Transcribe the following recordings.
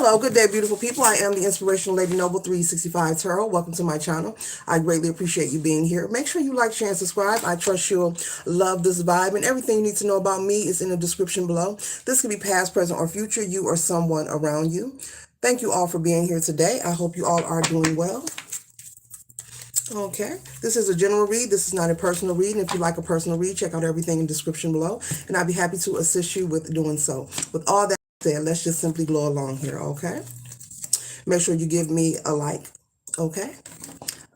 Hello, good day, beautiful people. I am the Inspirational Lady Noble 365 Tarot. Welcome to my channel. I greatly appreciate you being here. Make sure you like, share, and subscribe. I trust you'll love this vibe, and everything you need to know about me is in the description below. This could be past, present, or future, you or someone around you. Thank you all for being here today. I hope you all are doing well. Okay, this is a general read. This is not a personal read. And if you like a personal read, check out everything in the description below, and I'll be happy to assist you with doing so. With all that said, let's just simply glow along here, okay? Make sure you give me a like, okay,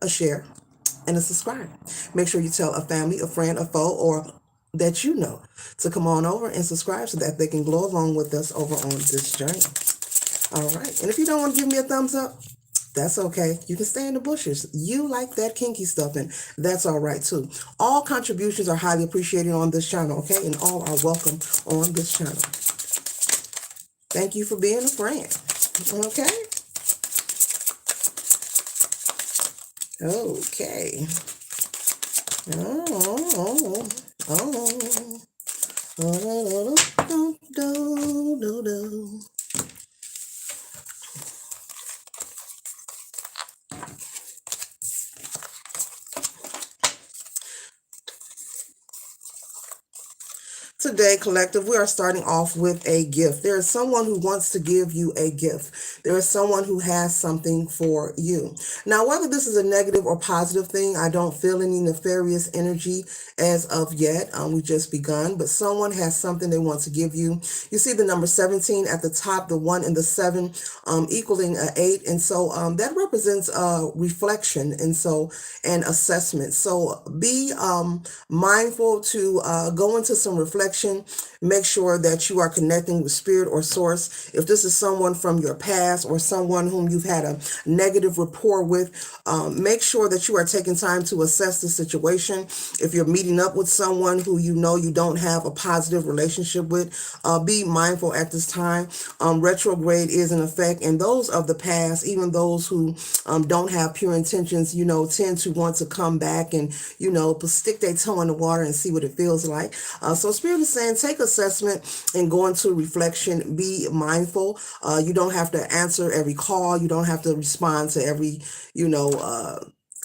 a share, and a subscribe. Make sure you tell a family, a friend, a foe, or that you know to come on over and subscribe so that they can glow along with us over on this journey. All right, and if you don't want to give me a thumbs up, that's okay. You can stay in the bushes. You like that kinky stuff, and that's all right too. All contributions are highly appreciated on this channel, okay? And all are welcome on this channel. Thank you for being a friend, okay? Okay. Oh. Today, collective, we are starting off with a gift. There is someone who wants to give you a gift. There is someone who has something for you. Now, whether this is a negative or positive thing, I don't feel any nefarious energy as of yet. We just begun, but someone has something they want to give you. You see the number 17 at the top, the 1 and the 7 equaling an 8. And so that represents reflection and assessment. So be mindful to go into some reflection. Make sure that you are connecting with spirit or source. If this is someone from your past or someone whom you've had a negative rapport with, make sure that you are taking time to assess the situation. If you're meeting up with someone who you know you don't have a positive relationship with, be mindful at this time. Retrograde is in effect, and those of the past, even those who don't have pure intentions, tend to want to come back and, stick their toe in the water and see what it feels like. So Spirit is saying take assessment and go into reflection. Be mindful. You don't have to answer every call. You don't have to respond to every,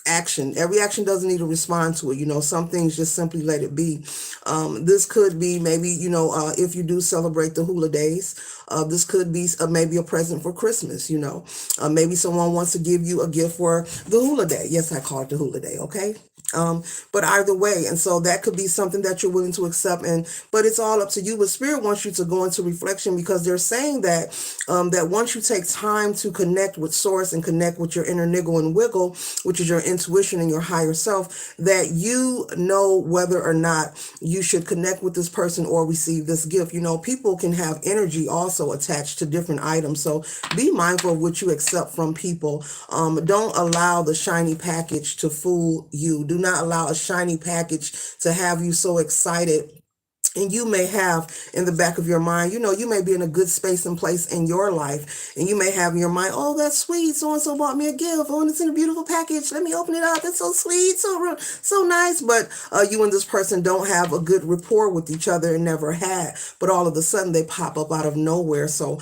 action. Every action doesn't need to respond to it. Some things just simply let it be. This could be maybe, if you do celebrate the hula days, this could be maybe a present for Christmas, maybe someone wants to give you a gift for the hula day. Yes, I call it the hula day. Okay. But either way, and so that could be something that you're willing to accept, but it's all up to you. But Spirit wants you to go into reflection, because they're saying that that once you take time to connect with source and connect with your inner niggle and wiggle, which is your intuition and your higher self, that you know whether or not you should connect with this person or receive this gift. People can have energy also attached to different items, so be mindful of what you accept from people. Don't allow the shiny package to fool you. Do not allow a shiny package to have you so excited. And you may have in the back of your mind, you may be in a good space and place in your life, and you may have in your mind, oh, that's sweet. So-and-so bought me a gift. Oh, and it's in a beautiful package. Let me open it up. It's so sweet, so nice. But you and this person don't have a good rapport with each other and never had. But all of a sudden they pop up out of nowhere. So,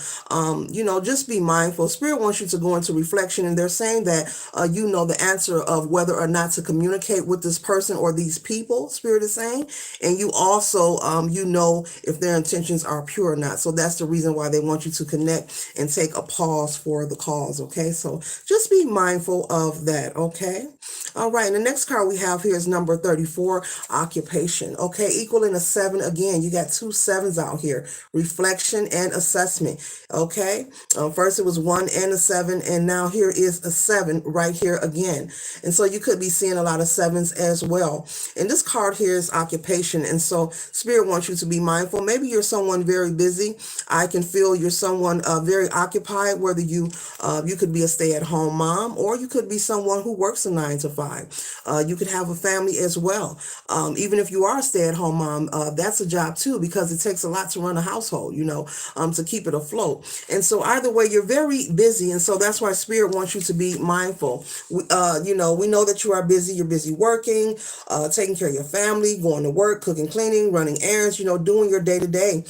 just be mindful. Spirit wants you to go into reflection, and they're saying that the answer of whether or not to communicate with this person or these people, Spirit is saying, and you also if their intentions are pure or not. So that's the reason why they want you to connect and take a pause for the cause. Okay, so just be mindful of that. Okay, all right. And the next card we have here is number 34, occupation. Okay, equaling a 7 again. You got 2 7s out here: reflection and assessment. Okay, first it was 1 and a 7, and now here is a 7 right here again. And so you could be seeing a lot of 7s as well. And this card here is occupation, and so Spirit wants you to be mindful. Maybe you're someone very busy. I can feel you're someone very occupied, whether you could be a stay-at-home mom, or you could be someone who works a 9 to 5. You could have a family as well. Even if you are a stay-at-home mom, that's a job too, because it takes a lot to run a household, to keep it afloat. And so either way, you're very busy. And so that's why Spirit wants you to be mindful. We know that you are busy. You're busy working, taking care of your family, going to work, cooking, cleaning, running errands, errands, doing your day-to-day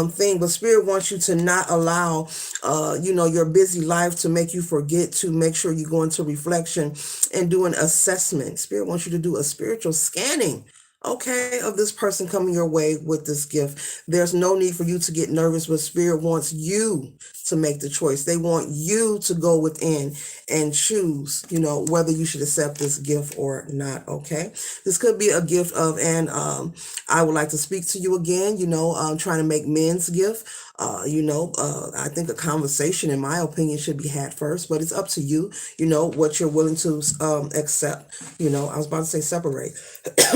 thing. But Spirit wants you to not allow, your busy life to make you forget to make sure you go into reflection and do an assessment. Spirit wants you to do a spiritual scanning, okay, of this person coming your way with this gift. There's no need for you to get nervous, but Spirit wants you to make the choice. They want you to go within and choose, whether you should accept this gift or not, okay? This could be a gift of, and I would like to speak to you again, trying to make men's gift. I think a conversation, in my opinion, should be had first, but it's up to you, what you're willing to accept. I was about to say separate,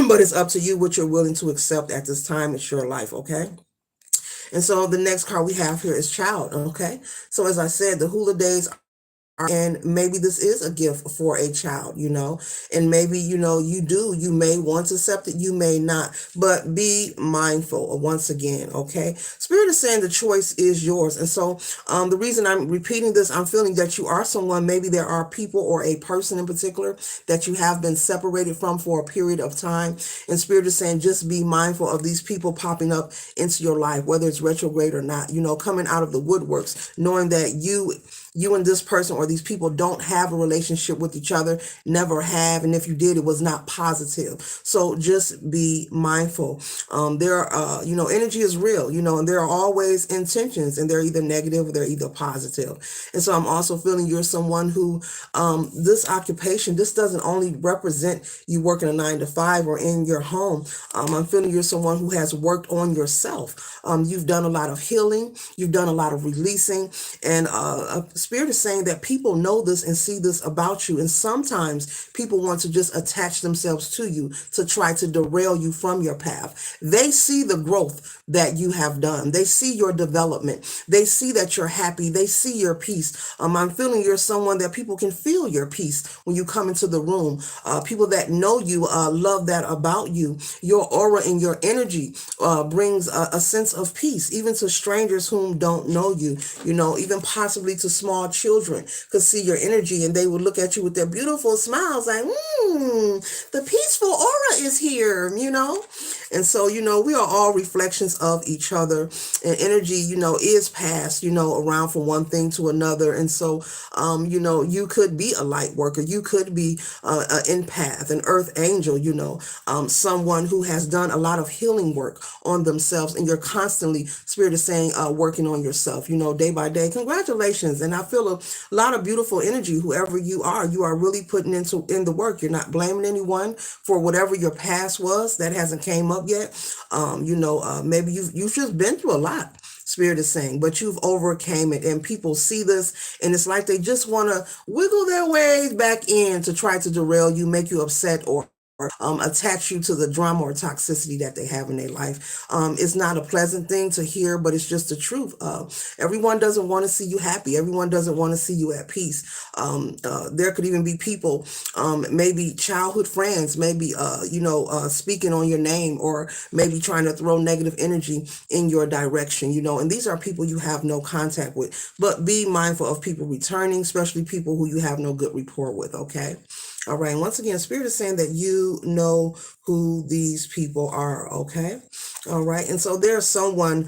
but it's up to you what you're willing to accept at this time. It's your life, okay? And so the next card we have here is child, okay? So as I said, the hula days, and maybe this is a gift for a child, and maybe, you may want to accept it, you may not, but be mindful once again, okay? Spirit is saying the choice is yours. And so the reason I'm repeating this, I'm feeling that you are someone, maybe there are people or a person in particular that you have been separated from for a period of time. And Spirit is saying just be mindful of these people popping up into your life, whether it's retrograde or not, coming out of the woodworks, knowing that you and this person or these people don't have a relationship with each other, never have, and if you did, it was not positive. So just be mindful. Energy is real, and there are always intentions, and they're either negative or they're either positive. And so I'm also feeling you're someone who, this occupation, this doesn't only represent you working a 9 to 5 or in your home. I'm feeling you're someone who has worked on yourself. You've done a lot of healing, you've done a lot of releasing, and Spirit is saying that people know this and see this about you. And sometimes people want to just attach themselves to you to try to derail you from your path. They see the growth that you have done. They see your development. They see that you're happy. They see your peace. I'm feeling you're someone that people can feel your peace when you come into the room. People that know you love that about you. Your aura and your energy brings a sense of peace, even to strangers whom don't know you, even possibly to small children could see your energy and they would look at you with their beautiful smiles like, the peaceful aura is here, And so, we are all reflections of each other, and energy, is passed, around from one thing to another. And so, you could be a light worker. You could be an empath, an earth angel, someone who has done a lot of healing work on themselves. And you're constantly, Spirit is saying, working on yourself, day by day. Congratulations. And I feel a lot of beautiful energy. Whoever you are really putting in the work. You're not blaming anyone for whatever your past was that hasn't came up yet. Maybe you've just been through a lot, Spirit is saying, but you've overcame it, and people see this, and it's like they just want to wiggle their ways back in to try to derail you, make you upset, or attach you to the drama or toxicity that they have in their life. It's not a pleasant thing to hear, but it's just the truth. Everyone doesn't want to see you happy. Everyone doesn't want to see you at peace. There could even be people, maybe childhood friends, maybe, speaking on your name, or maybe trying to throw negative energy in your direction, and these are people you have no contact with. But be mindful of people returning, especially people who you have no good rapport with, okay? All right. And once again, Spirit is saying that you know who these people are. Okay. All right. And so there's someone,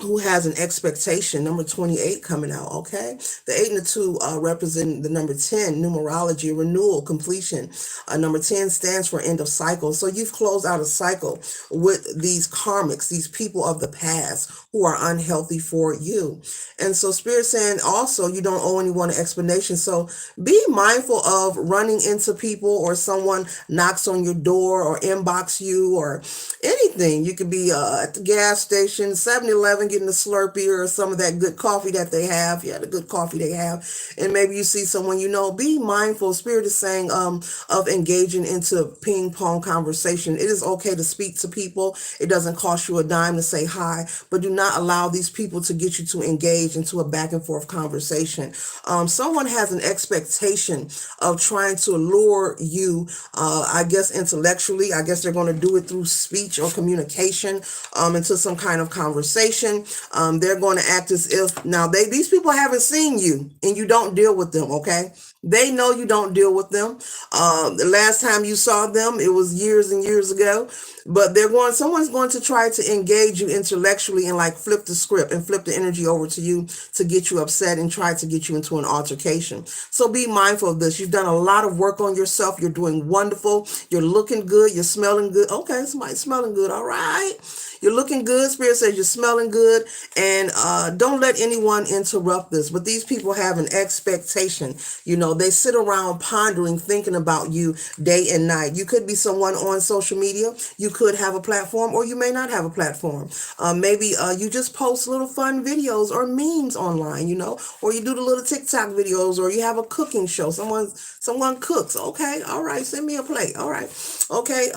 who has an expectation, number 28 coming out, okay? The 8 and the 2 represent the number 10, numerology, renewal, completion. Number 10 stands for end of cycle. So you've closed out a cycle with these karmics, these people of the past who are unhealthy for you. And so Spirit saying also you don't owe anyone an explanation. So be mindful of running into people, or someone knocks on your door or inbox you or anything. You could be at the gas station, 7-Eleven, getting a Slurpee or some of that good coffee that they have. Yeah, the good coffee they have. And maybe you see someone, be mindful. Spirit is saying of engaging into ping pong conversation. It is okay to speak to people. It doesn't cost you a dime to say hi, but do not allow these people to get you to engage into a back and forth conversation. Someone has an expectation of trying to lure you, I guess intellectually. I guess they're going to do it through speech or communication, into some kind of conversation. in. They're going to act as if now these people haven't seen you and you don't deal with them. Okay, they know you don't deal with them. The last time you saw them, it was years and years ago. But someone's going to try to engage you intellectually and like flip the script and flip the energy over to you to get you upset and try to get you into an altercation. So be mindful of this. You've done a lot of work on yourself. You're doing wonderful. You're looking good. You're smelling good. Okay, somebody's smelling good. All right. You're looking good. Spirit says you're smelling good. And don't let anyone interrupt this. But these people have an expectation. They sit around pondering, thinking about you day and night. You could be someone on social media. You could have a platform, or you may not have a platform. Maybe you just post little fun videos or memes online, or you do the little TikTok videos, or you have a cooking show. Someone cooks. Okay. All right. Send me a plate. All right. Okay.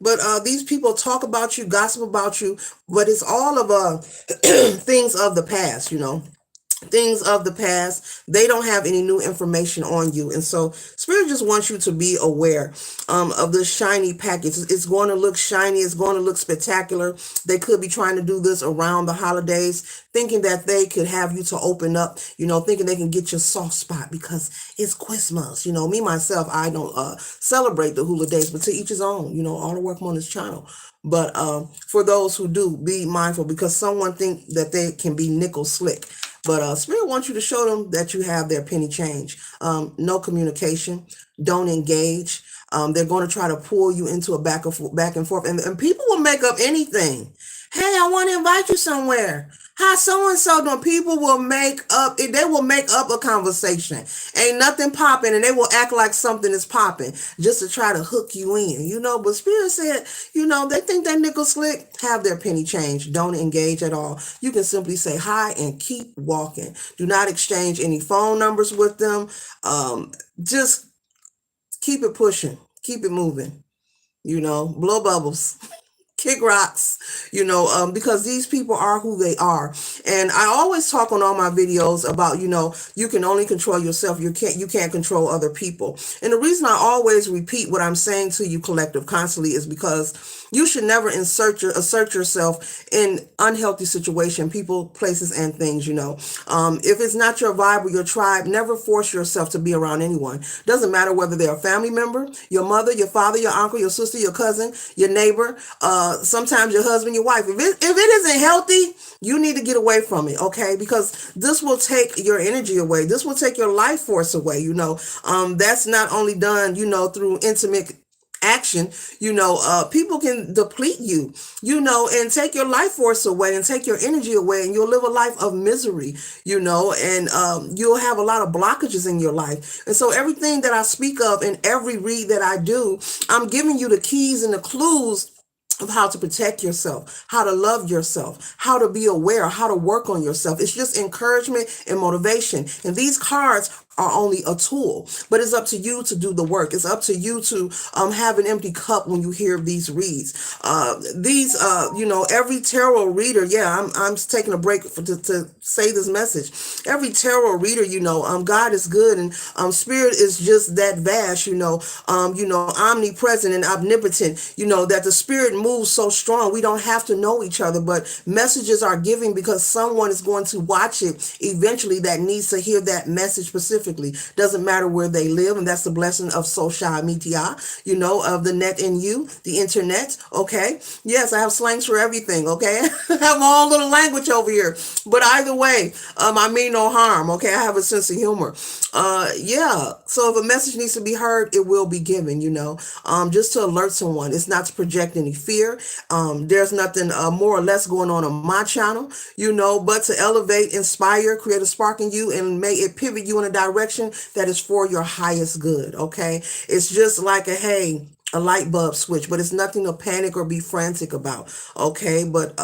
But these people talk about you, gossip about you, but it's all of things of the past, things of the past. They don't have any new information on you. And so Spirit just wants you to be aware of this shiny package. It's going to look shiny. It's going to look spectacular. They could be trying to do this around the holidays, thinking that they could have you to open up, thinking they can get your soft spot because it's Christmas. Me, myself, I don't celebrate the hula days, but to each his own, all the work on this channel. But for those who do, be mindful, because someone think that they can be nickel slick. But Spirit wants you to show them that you have their penny change. No communication. Don't engage. They're going to try to pull you into a back and forth. And people will make up anything. Hey, I want to invite you somewhere. How so-and-so doing? People will make up a conversation. Ain't nothing popping, and they will act like something is popping just to try to hook you in, But Spirit said, they think that nickel slick. Have their penny change. Don't engage at all. You can simply say hi and keep walking. Do not exchange any phone numbers with them. Just keep it pushing. Keep it moving. Blow bubbles. Kick rocks, because these people are who they are. And I always talk on all my videos about, you can only control yourself. You can't control other people. And the reason I always repeat what I'm saying to you, collective, constantly is because you should never assert yourself in unhealthy situation, people, places, and things, If it's not your vibe or your tribe, never force yourself to be around anyone. Doesn't matter whether they're a family member, your mother, your father, your uncle, your sister, your cousin, your neighbor, sometimes your husband, your wife. If it isn't healthy, you need to get away from it, okay? Because this will take your energy away. This will take your life force away, That's not only done, through intimate action, people can deplete you, and take your life force away and take your energy away, and you'll live a life of misery, and you'll have a lot of blockages in your life. And so everything that I speak of in every read that I do, I'm giving you the keys and the clues of how to protect yourself, how to love yourself, how to be aware, how to work on yourself. It's just encouragement and motivation. And these cards are only a tool, but it's up to you to do the work. It's up to you to have an empty cup when you hear these reads. Every tarot reader, I'm taking a break to say this message. Every tarot reader, God is good, and Spirit is just that vast, omnipresent and omnipotent, that the Spirit moves so strong. We don't have to know each other, but messages are given because someone is going to watch it eventually that needs to hear that message specifically. Doesn't matter where they live, and that's the blessing of social media, of the net and the internet. Okay, yes, I have slangs for everything. Okay, I have my own little language over here, but either way, I mean no harm. Okay, I have a sense of humor. So if a message needs to be heard, it will be given. Just to alert someone. It's not to project any fear. There's nothing more or less going on my channel, but to elevate, inspire, create a spark in you, and may it pivot you in a direction that is for your highest good. Okay, it's just like a light bulb switch, but it's nothing to panic or be frantic about. Okay, but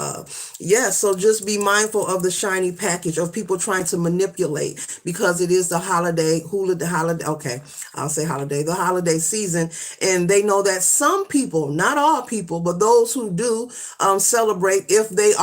so just be mindful of the shiny package of people trying to manipulate, because it is the holiday, the holiday season, and they know that some people, not all people, but those who do celebrate, if they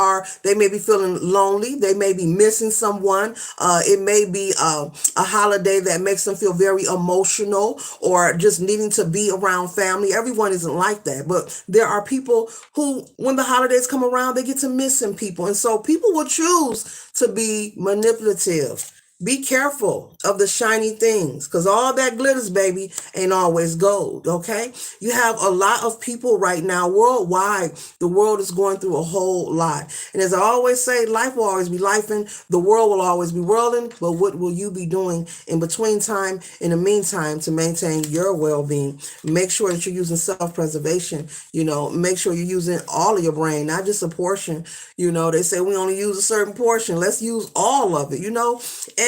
may be feeling lonely, they may be missing someone, it may be a holiday that makes them feel very emotional, or just needing to be around family. everyone isn't like that, but there are people who, when the holidays come around, they get to missing people. And so people will choose to be manipulative. Be careful of the shiny things because all that glitters, baby, ain't always gold. Okay. You have a lot of people right now worldwide. The world is going through a whole lot. And as I always say, life will always be lifing. The world will always be whirling. But what will you be doing in between time, in the meantime, to maintain your well-being? Make sure that you're using self-preservation. Make sure you're using all of your brain, not just a portion. They say we only use a certain portion. Let's use all of it,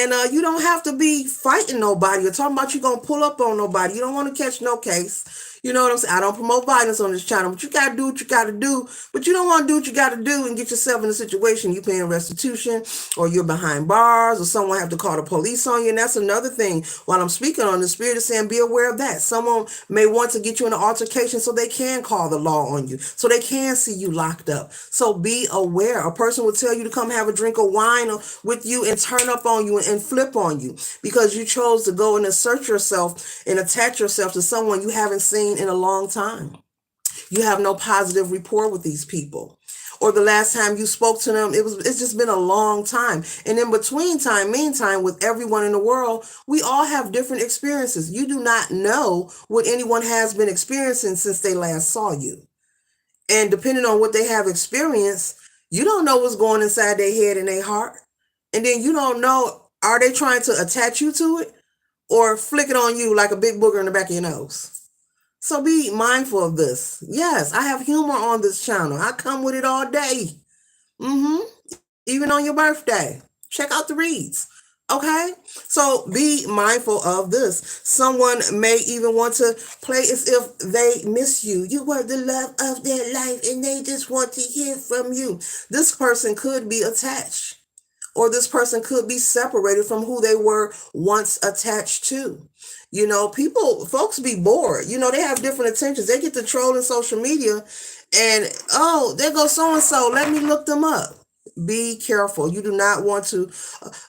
and you don't have to be fighting nobody or talking about you going to pull up on nobody. You don't want to catch no case. You know what I'm saying? I don't promote violence on this channel, but you got to do what you got to do. But you don't want to do what you got to do and get yourself in a situation you paying restitution or you're behind bars or someone have to call the police on you. And that's another thing. While I'm speaking on, the Spirit is saying be aware of that. Someone may want to get you in an altercation so they can call the law on you, so they can see you locked up. So be aware. A person will tell you to come have a drink of wine with you and turn up on you and flip on you because you chose to go and assert yourself and attach yourself to someone you haven't seen in a long time. You have no positive rapport with these people. Or the last time you spoke to them, it's just been a long time. And in meantime, with everyone in the world, we all have different experiences. You do not know what anyone has been experiencing since they last saw you. And depending on what they have experienced, you don't know what's going inside their head and their heart. And then you don't know, are they trying to attach you to it or flick it on you like a big booger in the back of your nose? So be mindful of this. Yes, I have humor on this channel. I come with it all day. Even on your birthday. Check out the reads. Okay? So be mindful of this. Someone may even want to play as if they miss you. You were the love of their life and they just want to hear from you. This person could be attached. Or this person could be separated from who they were once attached to. Folks be bored. They have different attentions. They get to trolling social media and, oh, there goes so-and-so. Let me look them up. Be careful. You do not want to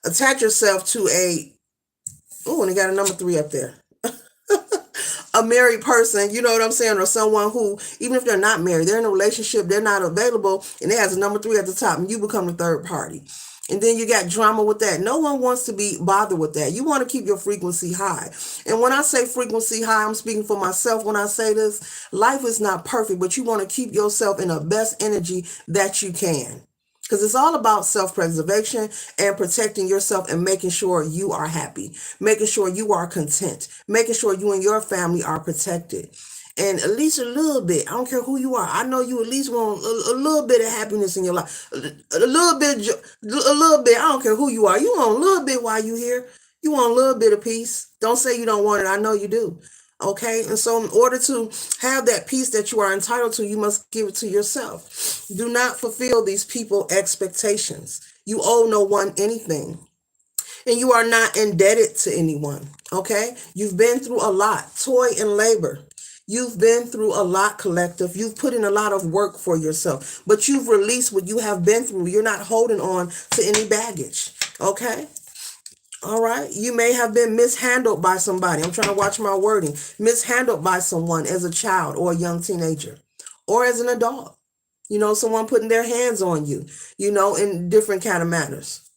attach yourself to and they got a number 3 up there. A married person, you know what I'm saying? Or someone who, even if they're not married, they're in a relationship, they're not available, and it has a number 3 at the top, and you become the third party. And then you got drama with that. No one wants to be bothered with that. You want to keep your frequency high. And when I say frequency high, I'm speaking for myself when I say this. Life is not perfect, but you want to keep yourself in the best energy that you can. Because it's all about self-preservation and protecting yourself and making sure you are happy, making sure you are content, making sure you and your family are protected. And at least a little bit. I don't care who you are. I know you at least want a little bit of happiness in your life. A little bit. I don't care who you are. You want a little bit while you're here. You want a little bit of peace. Don't say you don't want it. I know you do. Okay. And so in order to have that peace that you are entitled to, you must give it to yourself. Do not fulfill these people's expectations. You owe no one anything. And you are not indebted to anyone. Okay. You've been through a lot. Toil and labor. You've been through a lot, collective. You've put in a lot of work for yourself, but you've released what you have been through. You're not holding on to any baggage. Okay. All right. You may have been mishandled by somebody. I'm trying to watch my wording. Mishandled by someone as a child or a young teenager or as an adult. Someone putting their hands on you, in different kind of manners.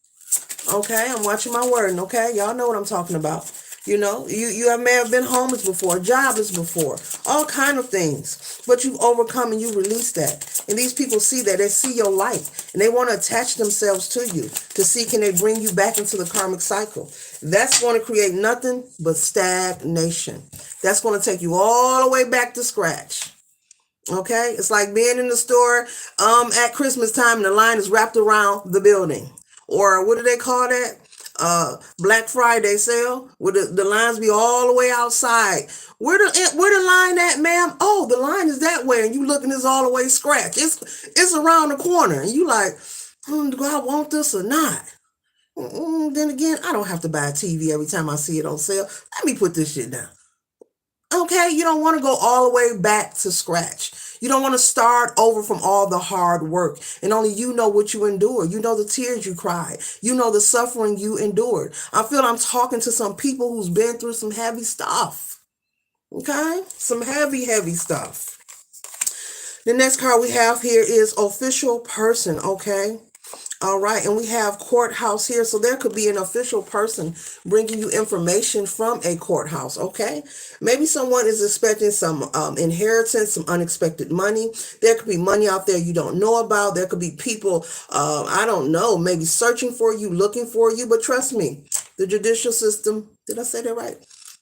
Okay. I'm watching my wording. Okay. Y'all know what I'm talking about. You may have been homeless before, jobless before, all kind of things, but you've overcome and you release that. And these people see that, they see your light and they want to attach themselves to you to see, can they bring you back into the karmic cycle? That's going to create nothing but stagnation. That's going to take you all the way back to scratch. Okay. It's like being in the store, at Christmas time and the line is wrapped around the building. Or what do they call that? Black Friday sale where the lines be all the way outside. Where the line at, ma'am? Oh, the line is that way, and you looking this all the way scratched. It's around the corner, and you like, do I want this or not? Then again, I don't have to buy a TV every time I see it on sale. Let me put this shit down. Okay, you don't want to go all the way back to scratch. You don't want to start over from all the hard work. And only you know what you endured. You know the tears you cried. You know the suffering you endured. I feel I'm talking to some people who's been through some heavy stuff. Okay, some heavy, heavy stuff. The next card we have here is official person. Okay. All right, and we have courthouse here. So there could be an official person bringing you information from a courthouse, okay? Maybe someone is expecting some inheritance, some unexpected money. There could be money out there you don't know about. There could be people, I don't know, maybe searching for you, looking for you. But trust me, the judicial system, did I say that right?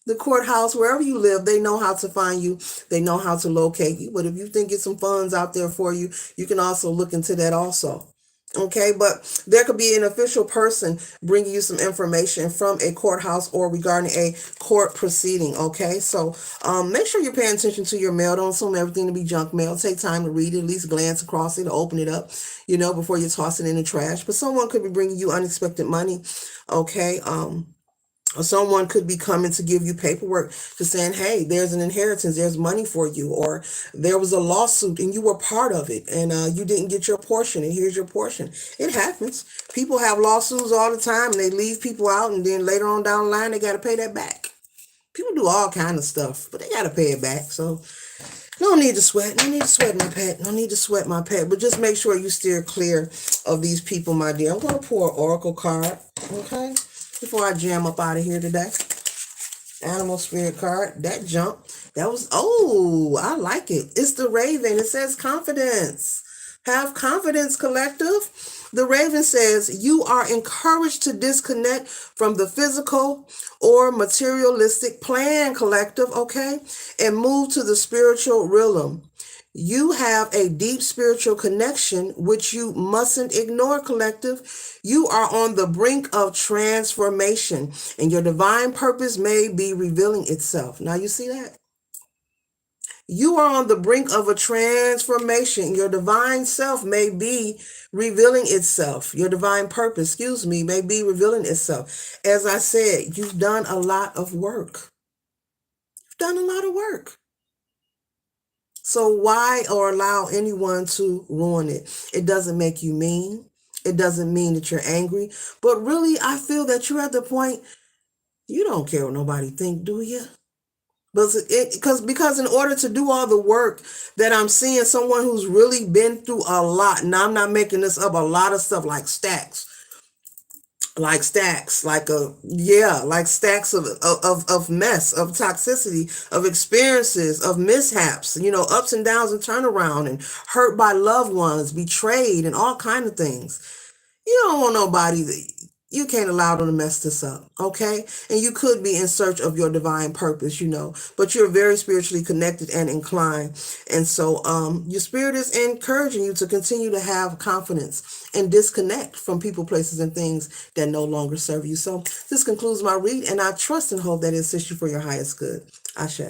The courthouse, wherever you live, they know how to find you. They know how to locate you. But if you think it's some funds out there for you, you can also look into that also. Okay, but there could be an official person bringing you some information from a courthouse or regarding a court proceeding. Okay, so make sure you're paying attention to your mail. Don't assume everything to be junk mail. Take time to read it, at least glance across it, open it up, before you toss it in the trash. But someone could be bringing you unexpected money. Okay, or someone could be coming to give you paperwork to saying, hey, there's an inheritance, there's money for you, or there was a lawsuit and you were part of it and you didn't get your portion and here's your portion. It happens. People have lawsuits all the time and they leave people out and then later on down the line they got to pay that back. People do all kind of stuff, but they got to pay it back. So no need to sweat. No need to sweat my pet. No need to sweat my pet. But just make sure you steer clear of these people, my dear. I'm going to pour an oracle card, okay? Before I jam up out of here today. Animal spirit card. That jump. That was, oh, I like it. It's the Raven. It says confidence. Have confidence, collective. The Raven says you are encouraged to disconnect from the physical or materialistic plan, collective, okay? And move to the spiritual realm. You have a deep spiritual connection, which you mustn't ignore, collective. You are on the brink of transformation, and your divine purpose may be revealing itself. Now, you see that? You are on the brink of a transformation. Your divine self may be revealing itself. Your divine purpose, may be revealing itself. As I said, you've done a lot of work. You've done a lot of work. So why or allow anyone to ruin it? It doesn't make you mean. It doesn't mean that you're angry. But really, I feel that you're at the point you don't care what nobody think, do you? Because in order to do all the work that I'm seeing, someone who's really been through a lot, and I'm not making this up, a lot of stuff like stacks, like stacks of mess, of toxicity, of experiences, of mishaps, ups and downs and turnaround and hurt by loved ones, betrayed and all kind of things. You don't want nobody you can't allow them to mess this up, okay? And you could be in search of your divine purpose, but you're very spiritually connected and inclined. And so your spirit is encouraging you to continue to have confidence and disconnect from people, places, and things that no longer serve you. So this concludes my read, and I trust and hope that it assists you for your highest good. Ashe.